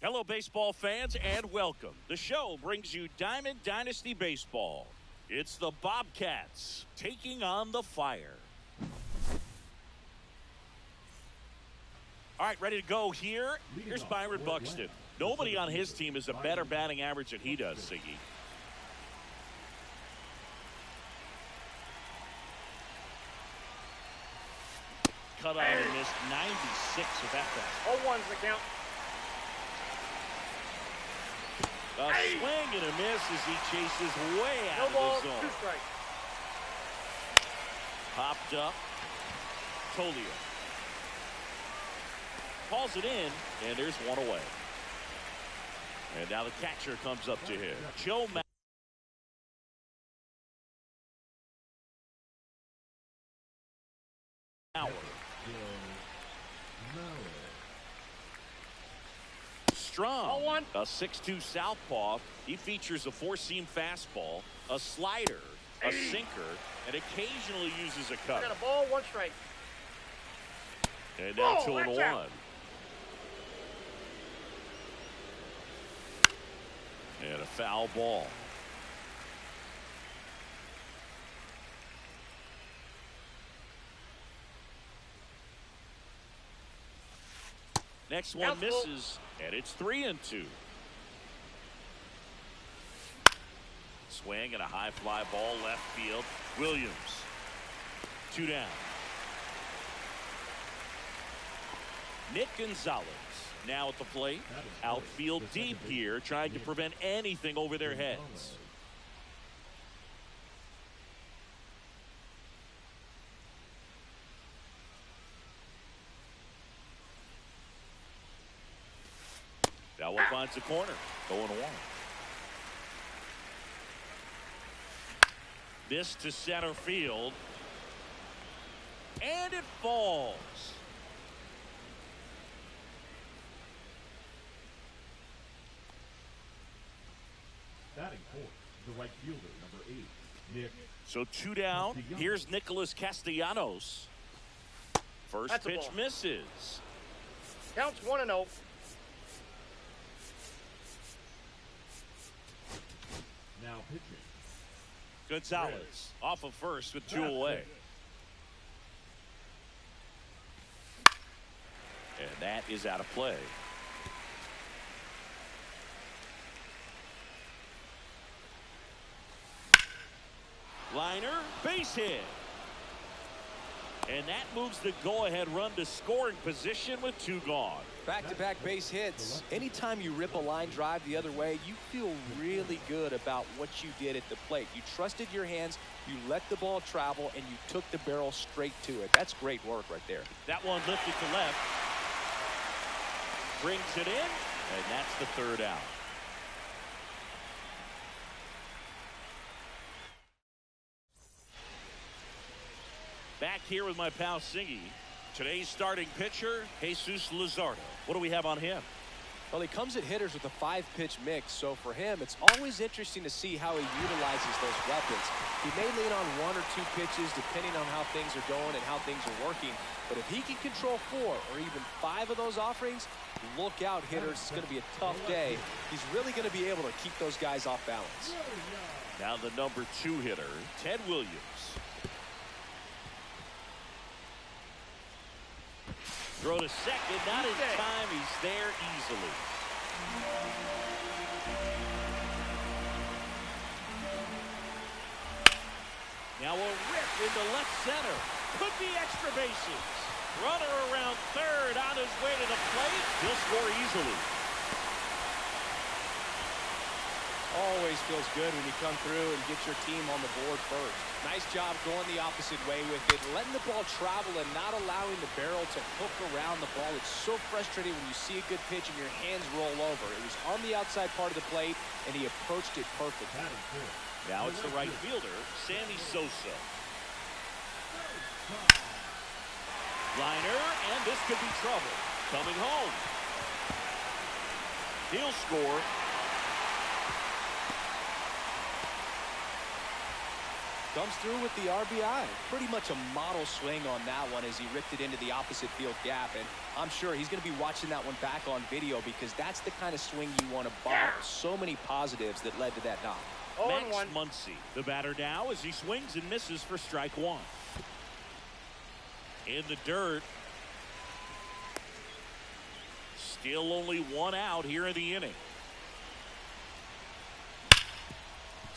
Hello, baseball fans, and welcome. The show brings you Diamond Dynasty Baseball. It's the Bobcats taking on the Fire. All right, ready to go here. Here's Byron Buxton. Nobody on his team has a better batting average than he does, Siggy. Cut out and missed 96 with that pass. 0-1's the count. A swing and a miss as he chases way out No ball, of the zone. 2 strikes. Popped up. Tolia calls it in, and there's one away. And now the catcher comes up to hit. Joe Mauer. Strong, a 6'2 southpaw. He features a 4-seam fastball, a slider, a sinker, and occasionally uses a cutter. Got a ball, 1 strike. And now 2-1. And a foul ball. Next one misses, and it's 3-2. Swing and a high fly ball left field. Williams. 2 down. Nick Gonzalez now at the plate. Outfield deep here, trying to prevent anything over their heads. That one finds the corner. 0-1. This to center field. And it falls. Batting fourth, the right fielder, number 8, Nick. So 2 down. Here's Nicholas Castellanos. First pitch misses. Counts 1-0. Now pitching. Gonzalez off of first with 2 away. And that is out of play. Liner, base hit. And that moves the go-ahead run to scoring position with 2 gone. Back-to-back base hits. Anytime you rip a line drive the other way, you feel really good about what you did at the plate. You trusted your hands, you let the ball travel, and you took the barrel straight to it. That's great work right there. That one lifted to left. Brings it in, and that's the 3rd out. Back here with my pal Siggy. Today's starting pitcher, Jesus Luzardo. What do we have on him? Well, he comes at hitters with a 5-pitch mix, so for him, it's always interesting to see how he utilizes those weapons. He may lean on 1 or 2 pitches depending on how things are going and how things are working, but if he can control 4 or even 5 of those offerings, look out, hitters. It's going to be a tough day. He's really going to be able to keep those guys off balance. Now the number 2 hitter, Ted Williams. Throw to second, not in time. He's there easily. Now a rip into left center. Could be extra bases. Runner around third on his way to the plate. He'll score easily. Always feels good when you come through and get your team on the board first. Nice job going the opposite way with it, letting the ball travel and not allowing the barrel to hook around the ball. It's so frustrating when you see a good pitch and your hands roll over. It was on the outside part of the plate, and he approached it perfectly. Now it's the right fielder, Sammy Sosa. Liner, and this could be trouble. Coming home. He'll score. Comes through with the RBI. Pretty much a model swing on that one as he ripped it into the opposite field gap. And I'm sure he's going to be watching that one back on video because that's the kind of swing you want to bottle. So many positives that led to that knock. Max Muncy, the batter now as he swings and misses for strike one. In the dirt. Still only one out here in the inning.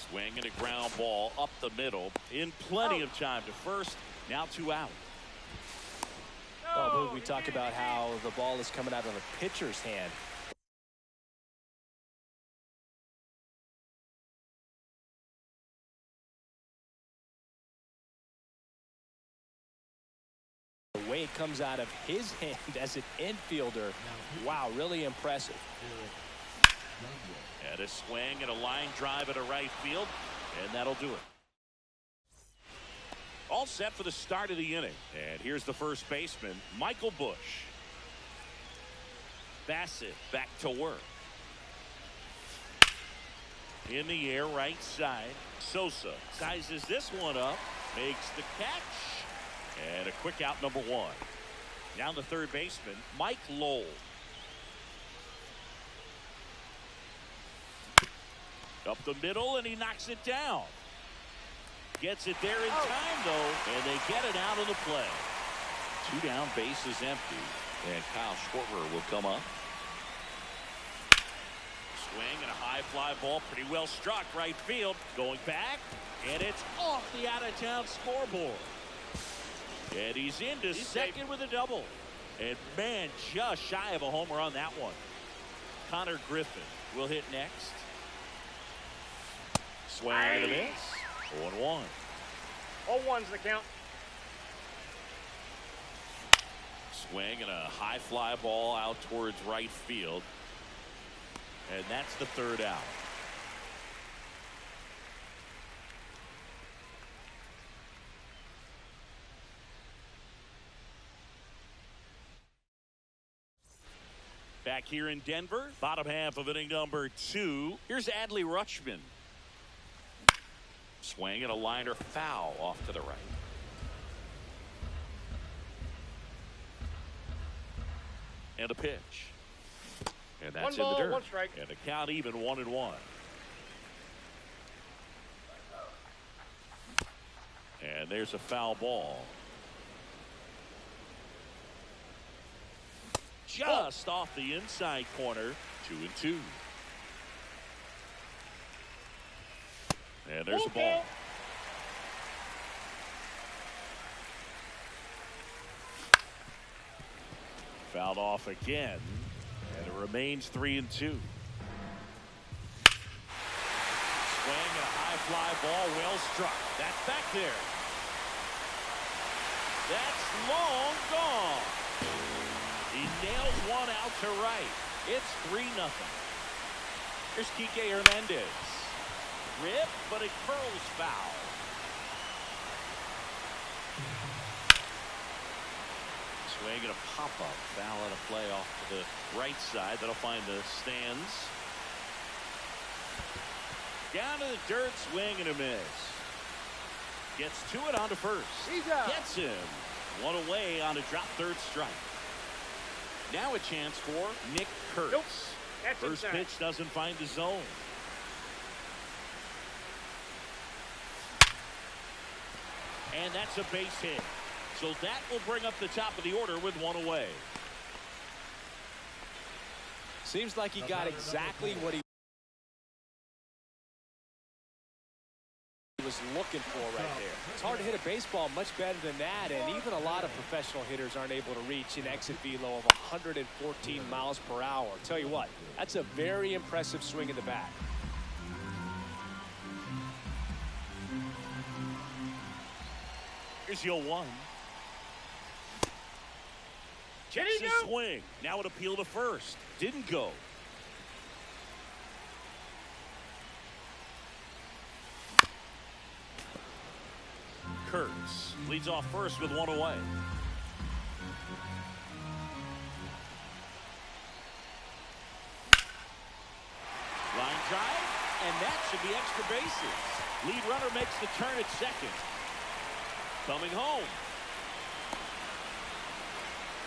Swing and a ground ball up the middle in plenty of time to first. Now 2 out. Well, we talked about how the ball is coming out of the pitcher's hand. The way it comes out of his hand as an infielder. Wow, really impressive. And a swing and a line drive at a right field, and that'll do it. All set for the start of the inning. And here's the first baseman, Michael Bush. Bassett back to work. In the air, right side. Sosa sizes this one up, makes the catch, and a quick out, number 1. Now the third baseman, Mike Lowell. Up the middle, and he knocks it down. Gets it there in time, though, and they get it out of the play. 2 down, bases empty, and Kyle Schwarber will come up. Swing and a high fly ball, pretty well struck, right field. Going back, and it's off the out-of-town scoreboard. And he's into second with a double. And, man, just shy of a homer on that one. Connor Griffin will hit next. Swing and a miss. 0-1. 0-1's the count. Swing and a high fly ball out towards right field. And that's the third out. Back here in Denver, bottom half of inning number 2. Here's Adley Rutschman. Swing and a liner foul off to the right. And a pitch. And that's in the dirt. 1 strike. And the count even 1-1. And there's a foul ball. Just off the inside corner. 2-2. And there's a ball. Fouled off again. And it remains 3-2. Swing and a high fly ball, well struck. That's back there. That's long gone. He nails one out to right. It's 3-0. Here's Kike Hernandez. Rip, but it curls foul. Swing and a pop-up. Foul out of play off to the right side. That'll find the stands. Down to the dirt, swing and a miss. Gets to it onto first. Gets him. One away on a drop third strike. Now a chance for Nick Kurtz. Nope. That's First inside. pitch doesn't find the zone. And that's a base hit. So that will bring up the top of the order with one away. Seems like he got exactly what he was looking for right there. It's hard to hit a baseball much better than that, and even a lot of professional hitters aren't able to reach an exit velo of 114 miles per hour. I'll tell you what, that's a very impressive swing in the bat. Here's your 1. Did Takes he a go? swing. Now an appeal to first. Didn't go. Kurtz leads off first with 1 away. Line drive, and that should be extra bases. Lead runner makes the turn at second. Coming home.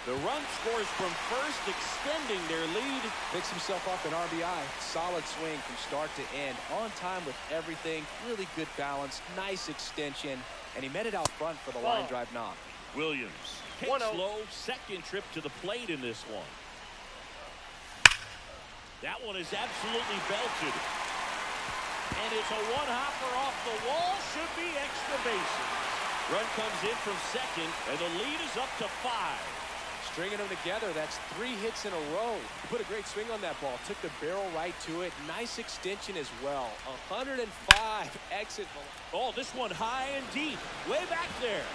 The run scores from first, extending their lead. Picks himself up an RBI. Solid swing from start to end. On time with everything. Really good balance. Nice extension. And he met it out front for the line drive knock. Williams takes 1-0. slow second trip to the plate in this one. That one is absolutely belted. And it's a one-hopper off the wall. Should be extra bases. Run comes in from second, and the lead is up to 5. Stringing them together, that's 3 hits in a row. He put a great swing on that ball. Took the barrel right to it. Nice extension as well. 105 exit. Oh, this one high and deep. Way back there.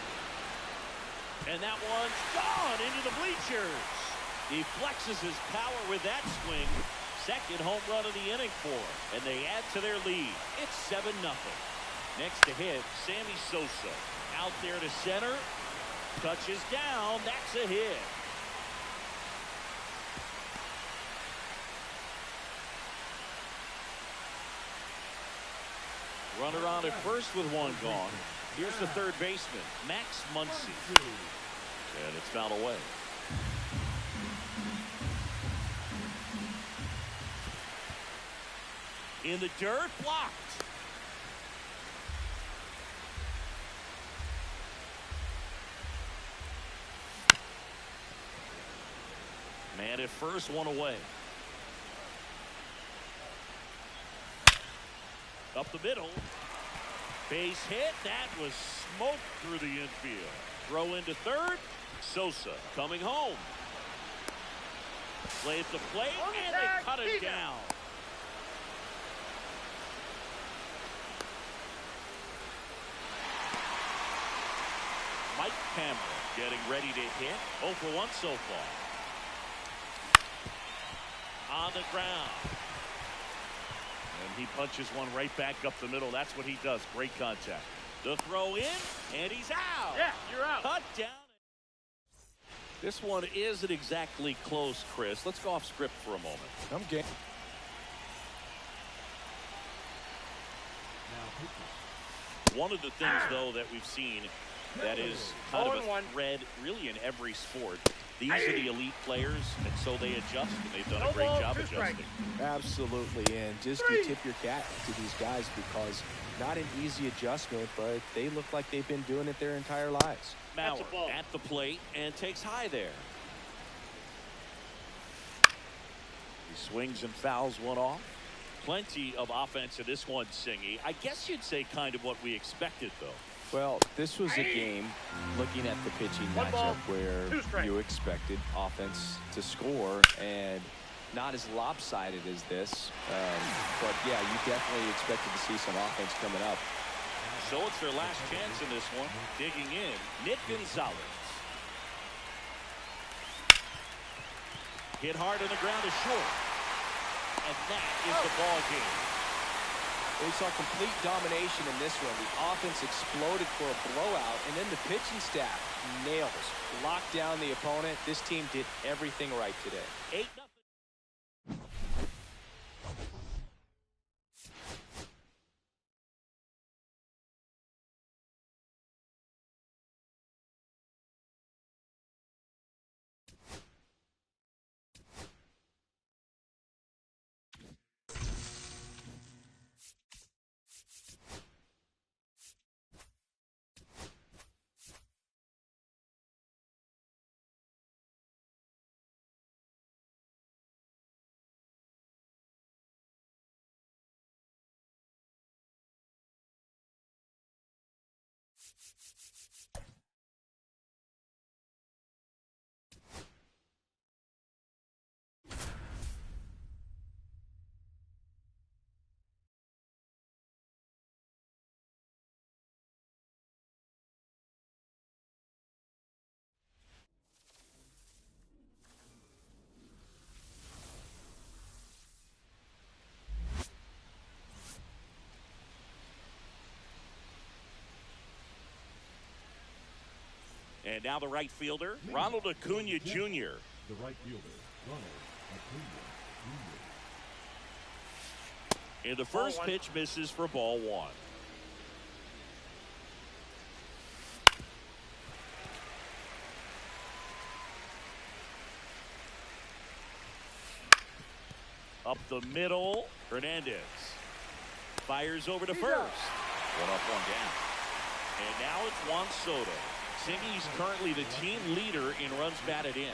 And that one's gone into the bleachers. He flexes his power with that swing. Second home run of the inning for him. And they add to their lead. It's 7-0. Next to hit, Sammy Sosa. Out there to center. Touches down. That's a hit. Runner on at first with 1 gone. Here's the third baseman, Max Muncy. And it's fouled away. In the dirt, blocked. Man at first, 1 away. Up the middle. Base hit. That was smoked through the infield. Throw into third. Sosa coming home. Play at the plate, and they cut it down. Mike Campbell getting ready to hit. 0 for 1 so far. On the ground. And he punches one right back up the middle. That's what he does. Great contact. The throw in, and he's out. Yeah, you're out. Cut down. This one isn't exactly close, Chris. Let's go off script for a moment. I'm game. One of the things, though, that we've seen that is kind of a thread really in every sport. These are the elite players, and so they adjust, and they've done a great job adjusting. Absolutely, and just to tip your cap to these guys because not an easy adjustment, but they look like they've been doing it their entire lives. Mauer at the plate and takes high there. He swings and fouls one off. Plenty of offense in this one, Singy. I guess you'd say kind of what we expected, though. Well, this was a game looking at the pitching matchup where you expected offense to score and not as lopsided as this. But, yeah, you definitely expected to see some offense coming up. So it's their last chance in this one. Digging in, Nick Gonzalez. Hit hard on the ground to short. And that is the ball game. We saw complete domination in this one. The offense exploded for a blowout, and then the pitching staff nails, locked down the opponent. This team did everything right today. 8-0. And now the right fielder, Ronald Acuna Jr. The right fielder, Ronald Acuna Jr. And the first pitch misses for ball one. Up the middle, Hernandez fires over to first. One up, one down. And now it's Juan Soto. Singy's currently the team leader in runs batted in.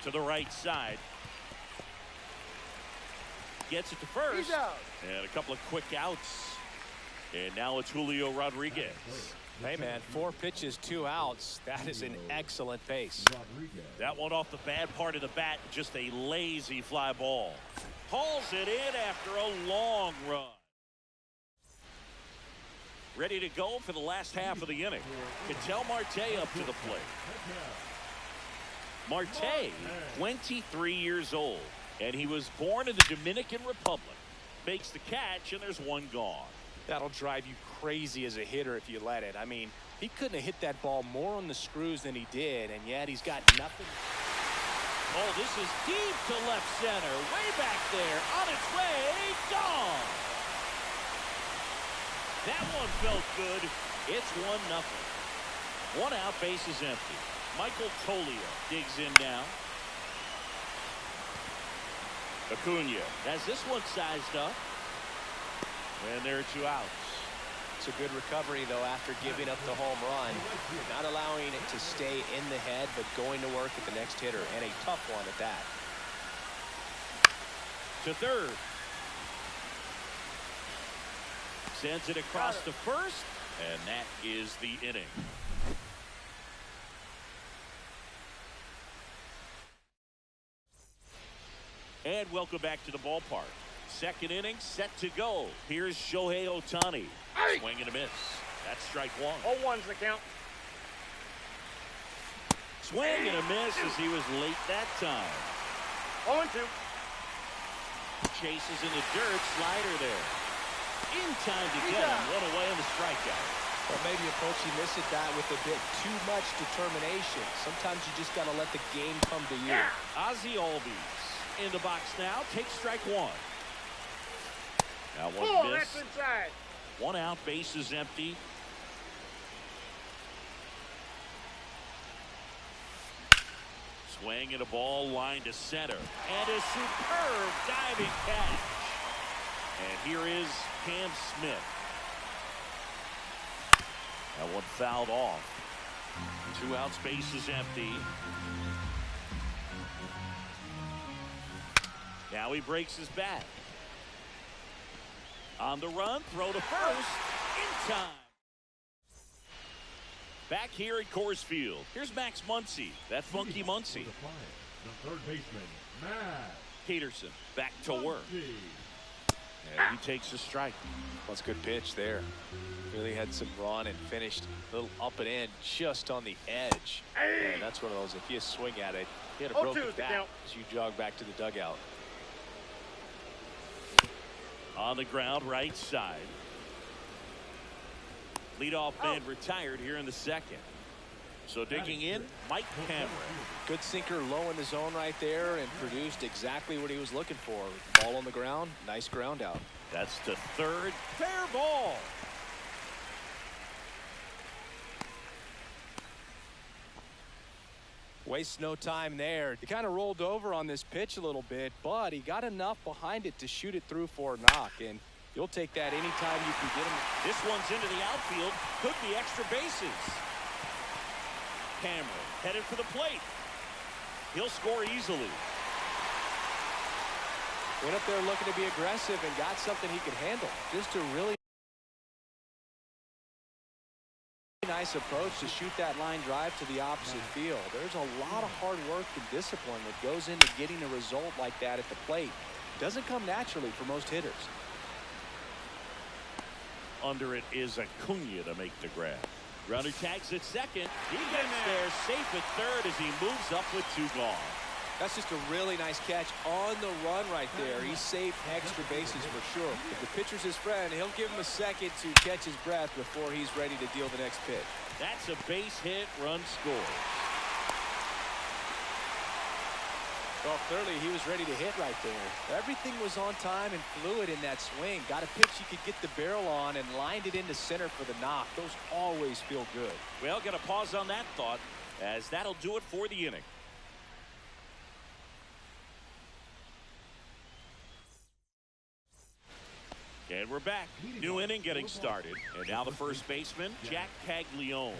To the right side. Gets it to first. And a couple of quick outs. And now it's Julio Rodriguez. Hey, man, 4 pitches, 2 outs. That is an excellent pace. That one off the bad part of the bat, just a lazy fly ball. Hauls it in after a long run. Ready to go for the last half of the inning. Ketel Marte up to the plate. Marte, 23 years old, and he was born in the Dominican Republic. Makes the catch, and there's one gone. That'll drive you crazy as a hitter if you let it. I mean, he couldn't have hit that ball more on the screws than he did, and yet he's got nothing. Oh, this is deep to left center. Way back there. On its way. Gone. That one felt good. It's 1-0. 1 out, base is empty. Michael Tolio digs in now. Acuna has this one sized up. And there are 2 outs. It's a good recovery, though, after giving up the home run. Not allowing it to stay in the head, but going to work at the next hitter. And a tough one at that. To third. Sends it across to first. And that is the inning. And welcome back to the ballpark. Second inning set to go. Here's Shohei Ohtani. Swing and a miss. That's strike one. 0-1's the count. Swing and a miss as he was late that time. 0-2. Chases in the dirt. Slider there. In time to get him. One away on the strikeout. Well, maybe approaching this at bat with a bit too much determination. Sometimes you just got to let the game come to you. Ozzie Albies in the box now. Takes strike one. Now one miss. That's inside. 1 out, base is empty. Swing and a ball line to center. And a superb diving catch. And here is Cam Smith. That one fouled off. 2 outs, base is empty. Now he breaks his bat. On the run, throw to first, in time. Back here at Coors Field, here's Max Muncy, that funky Muncy. The third baseman, Max Peterson back to work. And he takes a strike. That's a good pitch there. Really had some run and finished a little up and in just on the edge. And that's one of those, if you swing at it, you had a broken bat as you jog back to the dugout. On the ground, right side. Leadoff man retired here in the second. So digging in, Mike Cameron. Good sinker low in the zone right there and produced exactly what he was looking for. Ball on the ground, nice ground out. That's to third, fair ball. Wastes no time there. He kind of rolled over on this pitch a little bit, but he got enough behind it to shoot it through for a knock, and you'll take that anytime you can get him. This one's into the outfield. Could be extra bases. Cameron headed for the plate. He'll score easily. Went up there looking to be aggressive and got something he could handle. Just a really nice approach to shoot that line drive to the opposite field. There's a lot of hard work and discipline that goes into getting a result like that at the plate. Doesn't come naturally for most hitters. Under it is Acuna to make the grab. Runner tags at second. He gets there safe at third as he moves up with 2 gone. That's just a really nice catch on the run right there. He saved extra bases for sure. If the pitcher's his friend, he'll give him a second to catch his breath before he's ready to deal the next pitch. That's a base hit, run scored. Well, clearly he was ready to hit right there. Everything was on time and fluid in that swing. Got a pitch he could get the barrel on and lined it into center for the knock. Those always feel good. Well, got to pause on that thought, as that'll do it for the inning. And we're back. New inning getting started. And now the first baseman, Jack Caglione.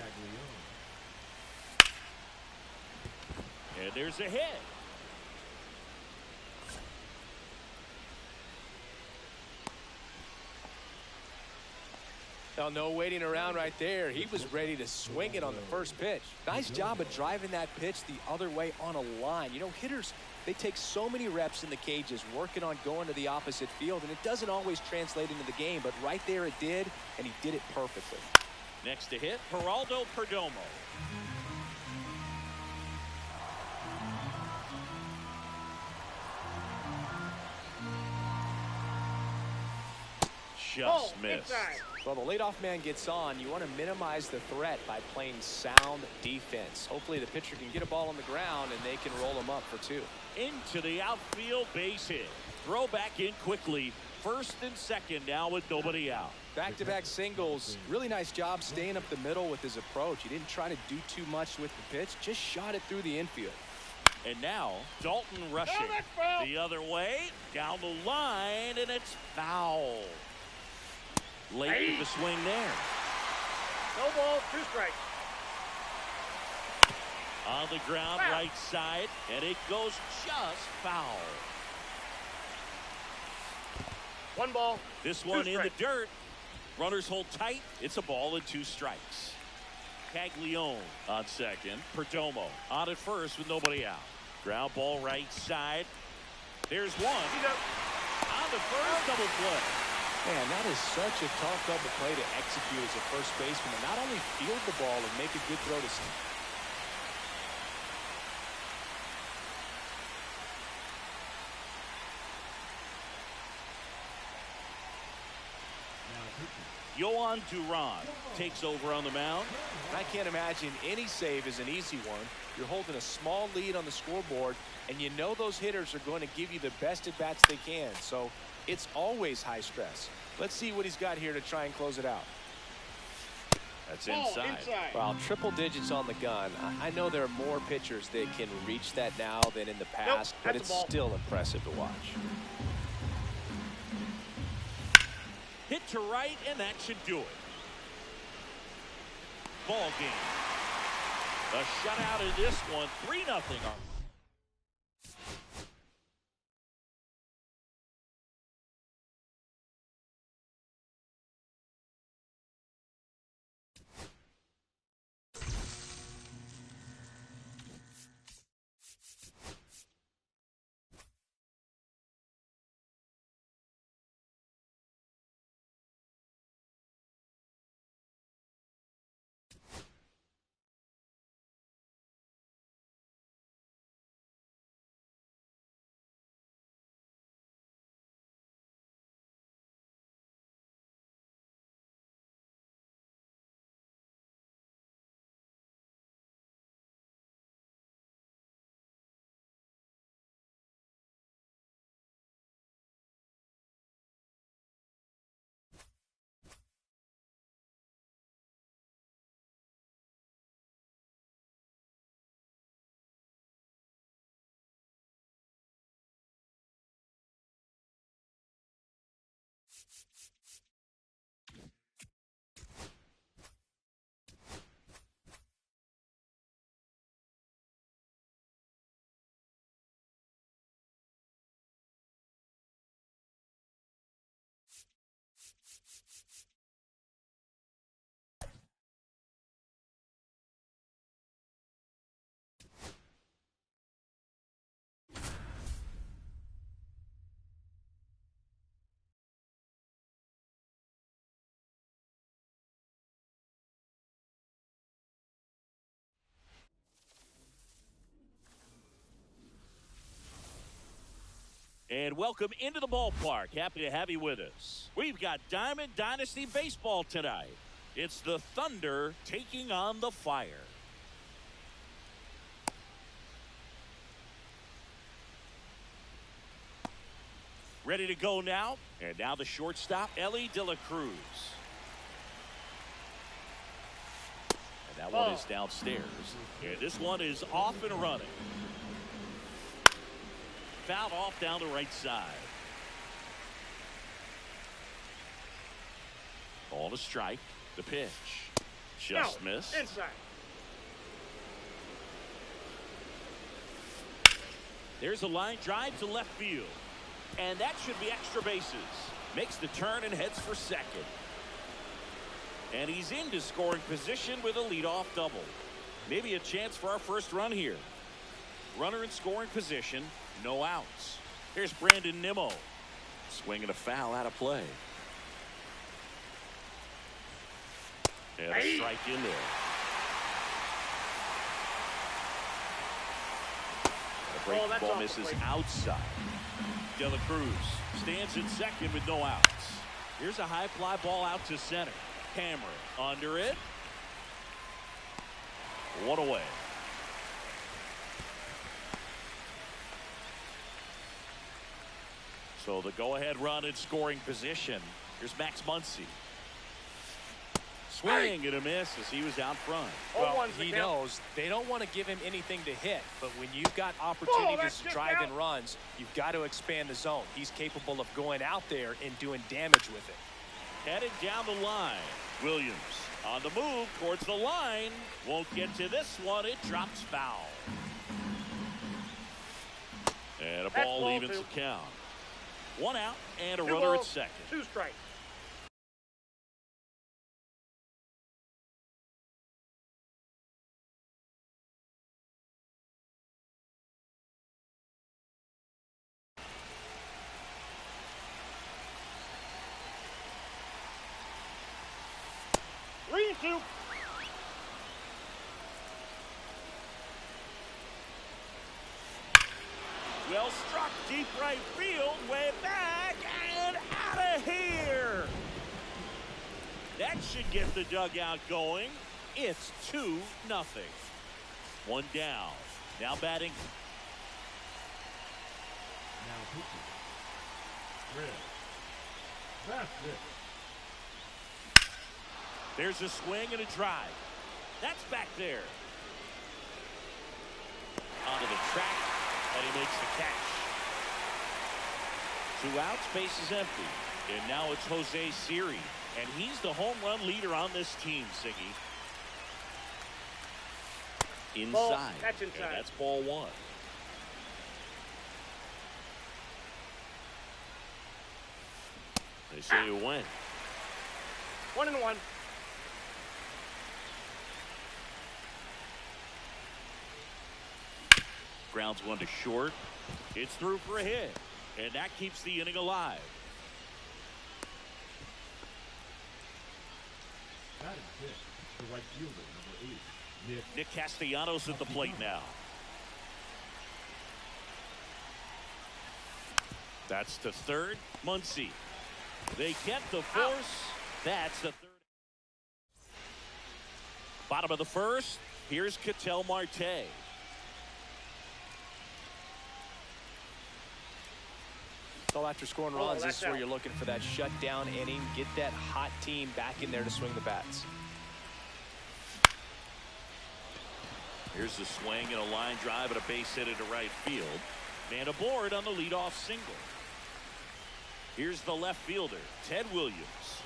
And there's a hit. Now, no waiting around right there. He was ready to swing it on the first pitch. Nice job of driving that pitch the other way on a line. You know, hitters, they take so many reps in the cages working on going to the opposite field, and it doesn't always translate into the game, but right there it did, and he did it perfectly. Next to hit, Geraldo Perdomo. Just missed. Well, the leadoff man gets on. You want to minimize the threat by playing sound defense. Hopefully the pitcher can get a ball on the ground and they can roll him up for two. Into the outfield, base hit. Throw back in quickly. First and second now with nobody out. Back-to-back singles. Really nice job staying up the middle with his approach. He didn't try to do too much with the pitch. Just shot it through the infield. And now Dalton rushing the other way. Down the line, and it's foul. Late with the swing there. No ball, 2 strikes. On the ground, right side, and it goes just foul. 1 ball. This one in the dirt. Runners hold tight. It's a ball and 2 strikes. Caglione on second. Perdomo on at first with nobody out. Ground ball right side. There's one. On the first, double play. Man, that is such a tough double play to execute as a first baseman. And not only field the ball and make a good throw to Yohan Duran takes over on the mound. I can't imagine any save is an easy one. You're holding a small lead on the scoreboard, and you know those hitters are going to give you the best at-bats they can. So it's always high stress. Let's see what he's got here to try and close it out. That's inside. Well, triple digits on the gun. I know there are more pitchers that can reach that now than in the past, but it's still impressive to watch. Hit to right, and that should do it. Ball game. A shutout in this one, 3-0. And welcome into the ballpark. Happy to have you with us. We've got Diamond Dynasty Baseball tonight. It's the Thunder taking on the Fire. Ready to go now. And now the shortstop, Ellie De La Cruz. And that one is downstairs. And this one is off and running. Fouled off down the right side. Ball to strike. The pitch. Just missed. Inside. There's a line drive to left field. And that should be extra bases. Makes the turn and heads for second. And he's into scoring position with a leadoff double. Maybe a chance for our first run here. Runner in scoring position. No outs. Here's Brandon Nimmo. Swinging a foul out of play. And a strike in there. The breaking ball misses outside. De La Cruz stands in second with no outs. Here's a high fly ball out to center. Hammer under it. One away. So the go-ahead run in scoring position. Here's Max Muncy. Swing and a miss as he was out front. Well, he knows they don't want to give him anything to hit, but when you've got opportunities to drive in runs, you've got to expand the zone. He's capable of going out there and doing damage with it. Headed down the line. Williams on the move towards the line. Won't get to this one. It drops foul. And a ball evens the count. One out and a runner at second. 2 strikes. Well struck deep right field, way back and out of here. That should get the dugout going. It's 2-0. One down. Now batting. Now pitching. Red. That's it. There's a swing and a drive. That's back there. Onto the track, and he makes the catch. 2 outs, base is empty. And now it's Jose Siri, and he's the home run leader on this team, Siggy. Inside. Ball, that's inside. And that's ball 1. They say you win. 1-1. Grounds one to short. It's through for a hit. And that keeps the inning alive. That is it. The right fielder, number 8. Nick Castellanos at the plate now. That's to third. Muncy. They get the force. That's the third. Bottom of the first. Here's Ketel Marte. So after scoring runs, this is where you're looking for that shutdown inning. Get that hot team back in there to swing the bats. Here's the swing and a line drive and a base hit into right field. Man aboard on the leadoff single. Here's the left fielder, Ted Williams.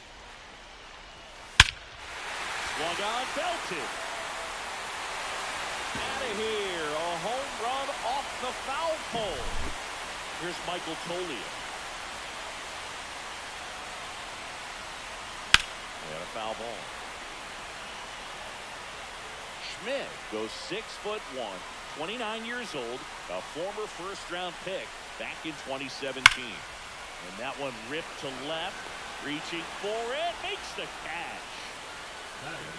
Swung on, belted. Out of here, a home run off the foul pole. Here's Michael Toglia. And a foul ball. Schmidt goes 6'1", 29 years old, a former first-round pick back in 2017. And that one ripped to left, reaching for it, makes the catch.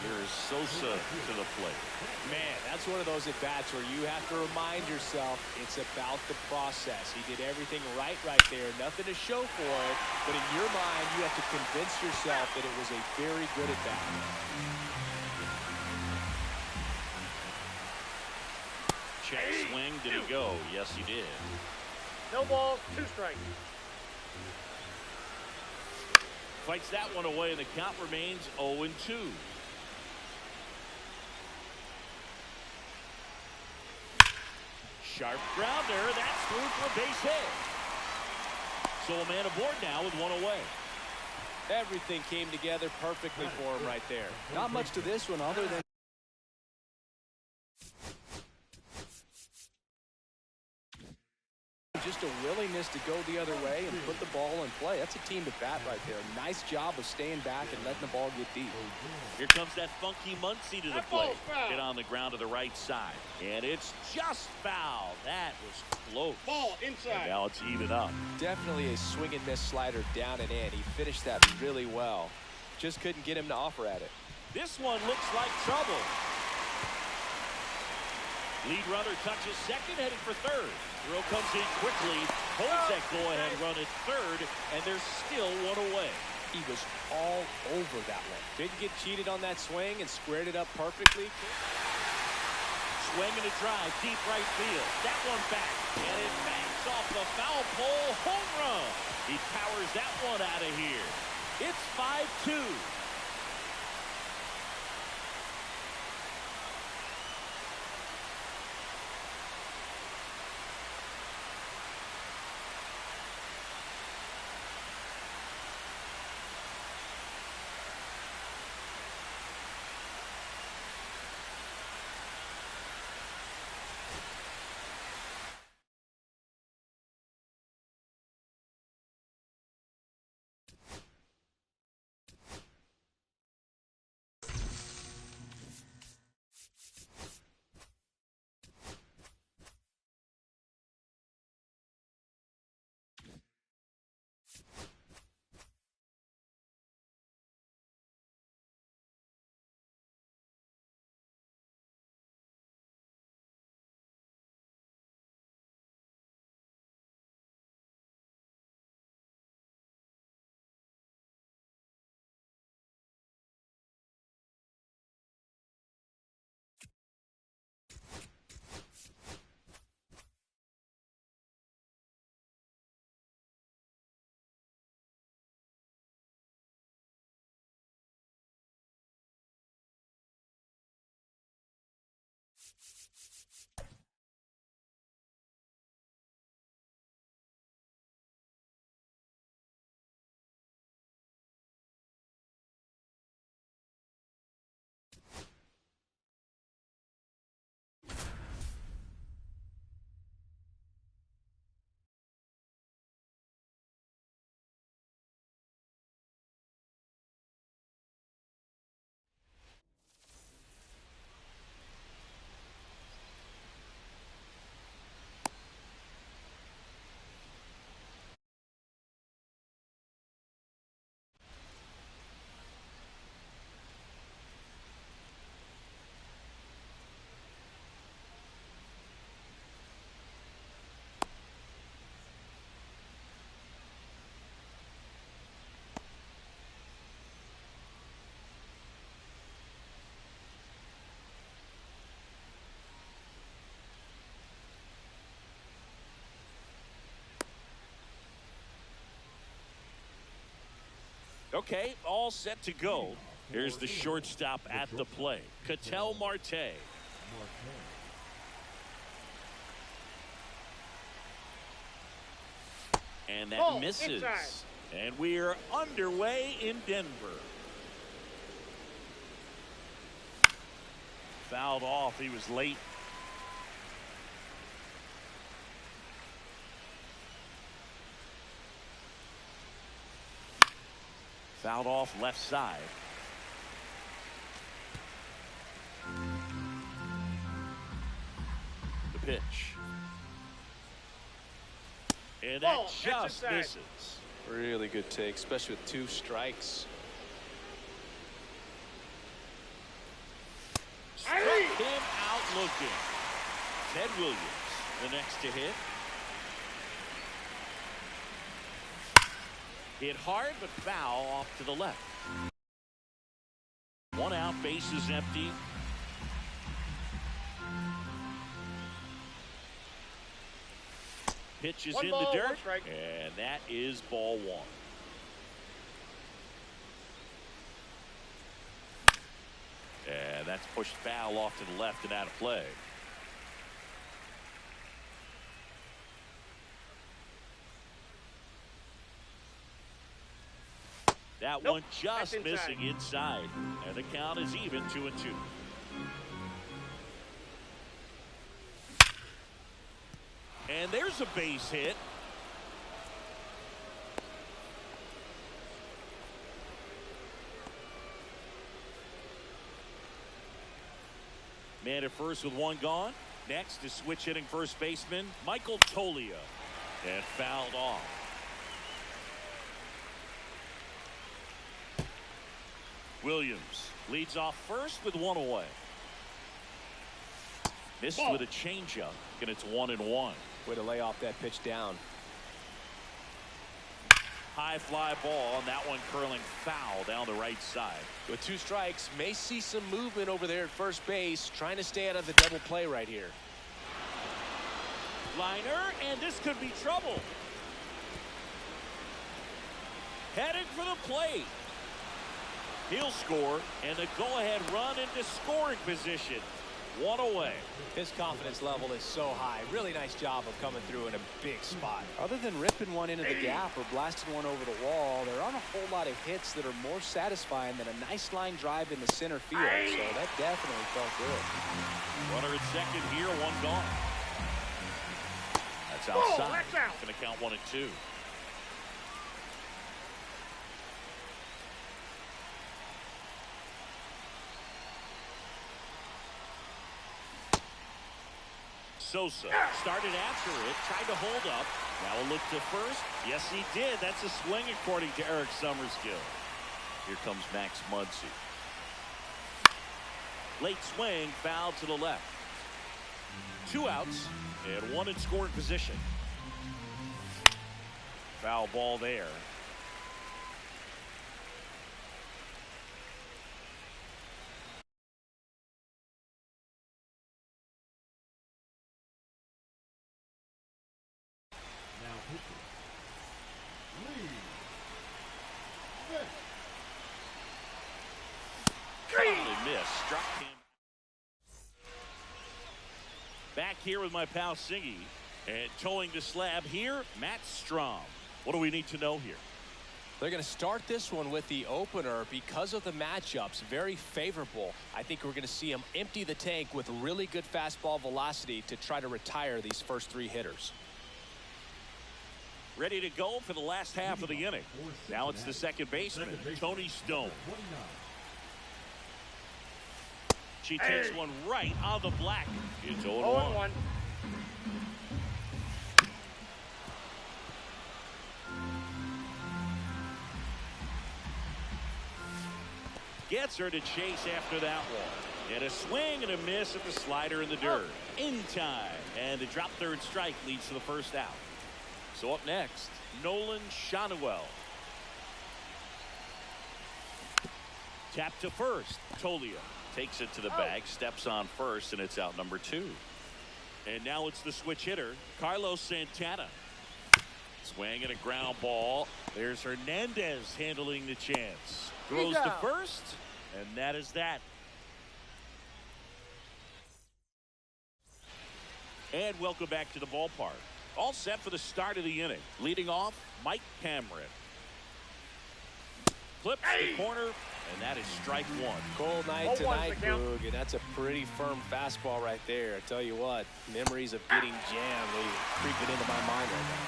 Here's Sosa to the plate. Man, that's one of those at-bats where you have to remind yourself it's about the process. He did everything right there. Nothing to show for it, but in your mind, you have to convince yourself that it was a very good at-bat. Check swing. Did he go? Yes, he did. No balls, 2 strikes. Fights that one away, and the count remains 0-2. Sharp grounder. That's through for a base hit. So a man aboard now with one away. Everything came together perfectly for him right there. Not much to this one other than just a willingness to go the other way and put the ball in play. That's a team to bat right there. Nice job of staying back and letting the ball get deep. Here comes that funky Muncy to the plate. Hit on the ground to the right side. And it's just foul. That was close. Ball inside. And now it's even up. Definitely a swing and miss slider down and in. He finished that really well. Just couldn't get him to offer at it. This one looks like trouble. Lead runner touches second, heading for third. Throw comes in quickly, holds that go-ahead run at third, and there's still one away. He was all over that one. Didn't get cheated on that swing and squared it up perfectly. Swing and a drive, deep right field. That one back, and it banks off the foul pole, home run. He powers that one out of here. It's 5-2. Okay, all set to go. Here's the shortstop at the plate, Ketel Marte. And that misses. Inside. And we are underway in Denver. Fouled off. He was late. Fouled off left side. The pitch. And that just misses. Really good take, especially with 2 strikes. him out looking. Ted Williams, the next to hit. Hit hard, but foul off to the left. 1 out, base is empty. Pitch is in the dirt, and that is ball 1. And that's pushed foul off to the left and out of play. That one just missing inside. And the count is even 2-2. And there's a base hit. Man at first with 1 gone. Next is switch hitting first baseman Michael Tolia. And fouled off. Williams leads off first with 1 away. Missed with a changeup, and it's 1-1. Way to lay off that pitch down. High fly ball, and that one curling foul down the right side. With 2 strikes, may see some movement over there at first base, trying to stay out of the double play right here. Liner, and this could be trouble. Heading for the plate. He'll score, and the go-ahead run into scoring position. 1 away. His confidence level is so high. Really nice job of coming through in a big spot. Other than ripping one into the gap or blasting one over the wall, there aren't a whole lot of hits that are more satisfying than a nice line drive in the center field. So that definitely felt good. Runner at second here, 1 gone. That's outside. That's going to count 1-2. Sosa started after it, tried to hold up. Now a look to first. Yes, he did. That's a swing according to Eric Summerskill. Here comes Max Muncy. Late swing, foul to the left. 2 outs and 1 in scoring position. Foul ball there. Struck him. Back here with my pal Singy, and towing the slab here, Matt Strom. What do we need to know here? They're going to start this one with the opener because of the matchups. Very favorable. I think we're going to see him empty the tank with really good fastball velocity to try to retire these first 3 hitters. Ready to go for the last half of the inning. Now it's the second baseman, Tony Stone. She takes one right on the black. It's 0-1. Gets her to chase after that one. And a swing and a miss at the slider in the dirt. In time. And the drop third strike leads to the first out. So up next, Nolan Shanuel. Tap to first. Tolia takes it to the bag, steps on first, and it's out number 2. And now it's the switch hitter, Carlos Santana. Swing and a ground ball. There's Hernandez handling the chance. Throws to first, and that is that. And welcome back to the ballpark. All set for the start of the inning. Leading off, Mike Cameron. Clips the corner, and that is strike 1. Cold night tonight, Boog, and that's a pretty firm fastball right there. I tell you what, memories of getting jammed, they creeping into my mind right now.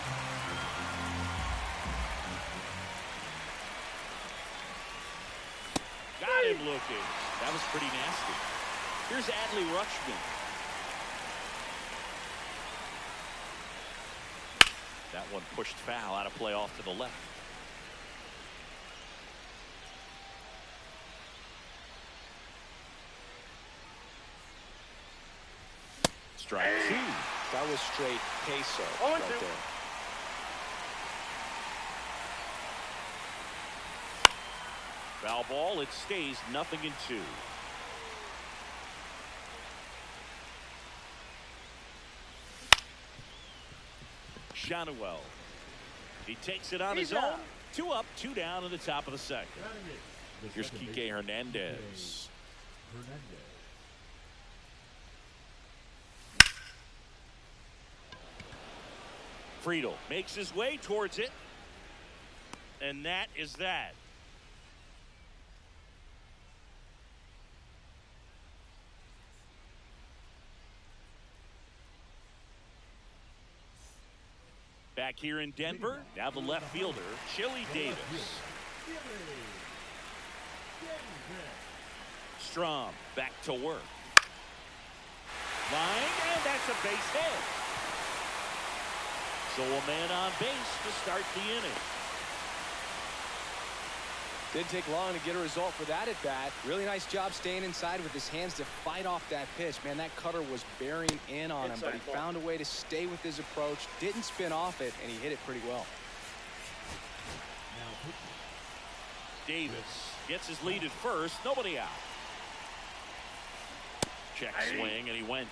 Got him looking. That was pretty nasty. Here's Adley Rutschman. That one pushed foul out of play off to the left. strike two. That was straight queso Oh, right two. there. Foul ball. It stays 0-2. Shanuel. He takes it on his He's own. out. 2 up, 2 down in the top of the second. Batting it, the Here's second Kike baseman, Hernandez. Hernandez. Friedel makes his way towards it. And that is that. Back here in Denver, now the left fielder, Chili Davis. Strom back to work. Line, and that's a base hit. So a man on base to start the inning. Didn't take long to get a result for that at bat. Really nice job staying inside with his hands to fight off that pitch. Man, that cutter was bearing in on him, but he found a way to stay with his approach, didn't spin off it, and he hit it pretty well. Now pitching. Davis gets his lead at first, nobody out. Check swing, and he went.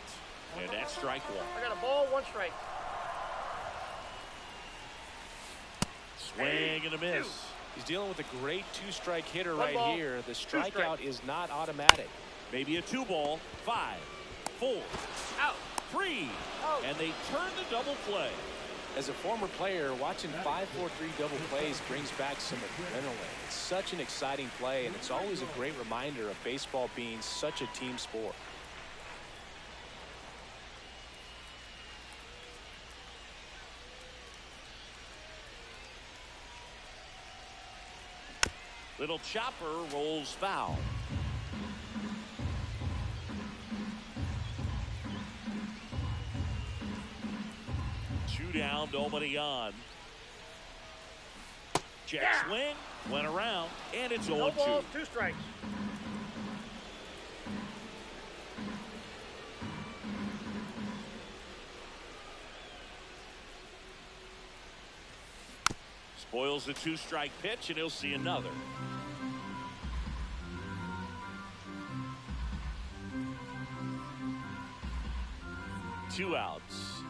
And that's strike one. I got a ball, 1 strike. Swing and a miss. He's dealing with a great 2-strike hitter One right ball, here. The 2 strikes. strikeout is not automatic. Maybe a 2-ball. 5, 4, Out. 3. Out. And they turn the double play. As a former player, watching 5-4-3 double plays brings back some adrenaline. It's such an exciting play, and it's always a great reminder of baseball being such a team sport. Little chopper rolls foul. Two down, nobody on. Check swing, went around, and it's 0-2. No balls, 2 strikes. Spoils the 2-strike pitch, and he'll see another. Two outs.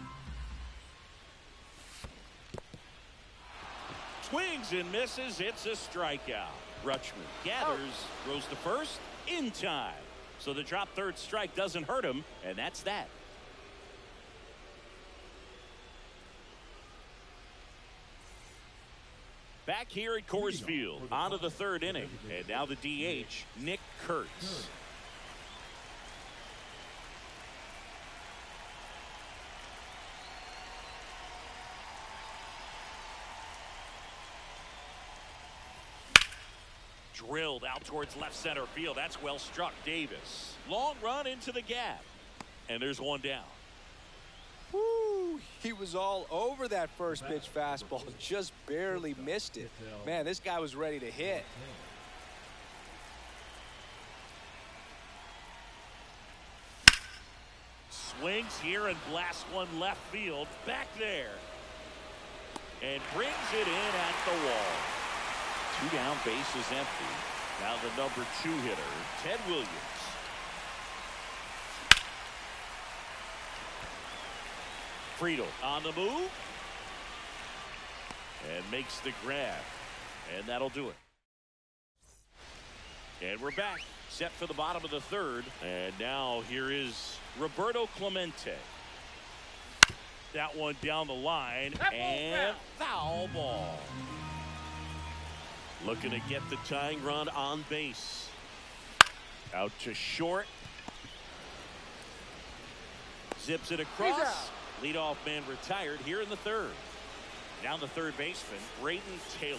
Swings and misses. It's a strikeout. Rutschman gathers, throws to first in time. So the drop third strike doesn't hurt him, and that's that. Back here at Coors Field, on to the third inning. And now the DH, Nick Kurtz. Drilled out towards left center field. That's well struck. Davis. Long run into the gap. And there's one down. Woo! He was all over that first pitch fastball. Just barely missed it. Man, this guy was ready to hit. Swings here and blasts one left field. Back there. And brings it in at the wall. Two down, base is empty. Now the number 2 hitter, Ted Williams. Friedel on the move. And makes the grab. And that'll do it. And we're back. Set for the bottom of the third. And now here is Roberto Clemente. That one down the line. And foul ball. Looking to get the tying run on base. Out to short. Zips it across. Leadoff man retired here in the third. Down the third baseman, Brayden Taylor.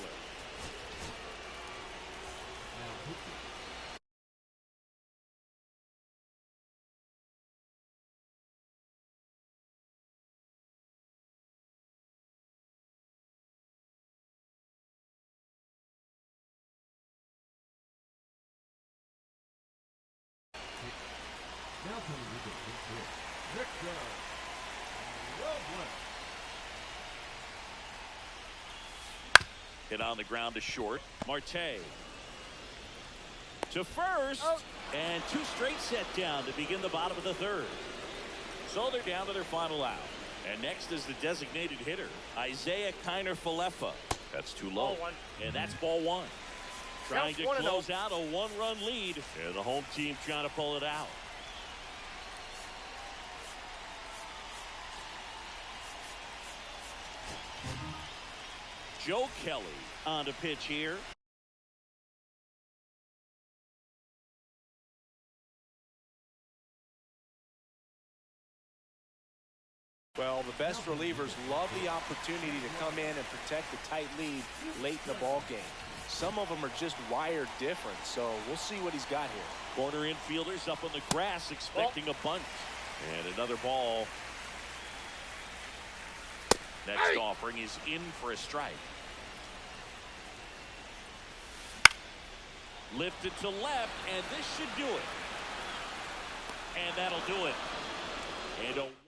Now coming with the pitch. Victor. Well played. Hit on the ground to short. Marte. To first. Oh. And two straight set down to begin the bottom of the third. So they're down to their final out. And next is the designated hitter, Isaiah Kiner-Falefa. That's too low. Ball one. And that's ball one. Trying to Counts 1-0. close out a one-run lead. And the home team trying to pull it out. Joe Kelly on to pitch here. Well, the best relievers love the opportunity to come in and protect the tight lead late in the ball game. Some of them are just wired different, so we'll see what he's got here. Corner infielders up on the grass expecting a bunt. And another ball. Next offering is in for a strike. Lifted to left, and this should do it. And that'll do it. And a